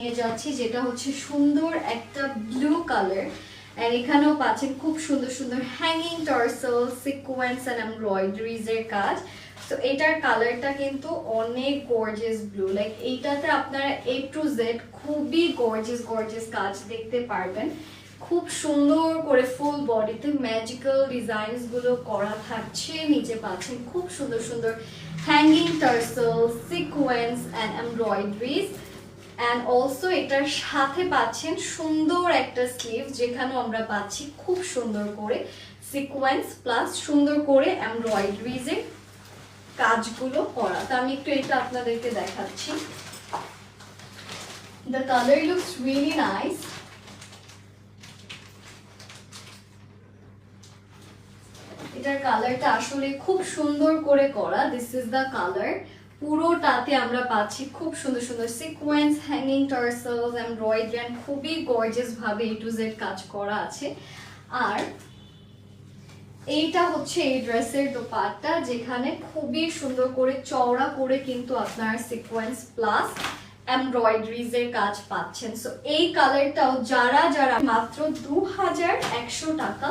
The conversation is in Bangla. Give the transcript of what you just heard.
নিয়ে যাচ্ছি যেটা হচ্ছে সুন্দর একটা ব্লু কালার এন্ড এখানেও পাচ্ছেন খুব সুন্দর সুন্দর hanging tassel sequins and embroideries এর কাজ। তো এটার কালারটা কিন্তু অনেক গর্জিয়াস ব্লু, লাইক এইটাতে আপনারা এ টু জেড খুবই গর্জিয়াস কাজ দেখতে পারবেন। খুব সুন্দর করে ফুল বডিতে ম্যাজিক্যাল ডিজাইনস গুলো করা থাকছে। নিচে পাচ্ছেন খুব সুন্দর সুন্দর hanging tassel sequins and embroideries and also এটার সাথে পাচ্ছেন সুন্দর একটা স্লিভ, যেখানেও আমরা পাচ্ছি খুব সুন্দর করে সিকোয়েন্স প্লাস সুন্দর করে এমব্রয়ডারিজ এর কাজগুলো করা। তো আমি একটু এটা আপনাদেরকে দেখাচ্ছি। The colour looks really nice. এটার কালারটা আসলে খুব সুন্দর করে করা। This is the colour. পুরোটাতে আমরা পাচ্ছি খুব সুন্দর সুন্দর sequins hanging tassels embroidery and খুবই গর্জিয়াস ভাবে এ টু জেড কাজ করা আছে। আর এইটা হচ্ছে এই ড্রেসের দোপাট্টা, যেখানে খুবই সুন্দর করে চওড়া করে কিন্তু আপনার সিকোয়েন্স প্লাস এমব্রয়ডারিজ এর কাজ পাচ্ছেন। সো এই কালারটাও যারা যারা মাত্র 2100 টাকা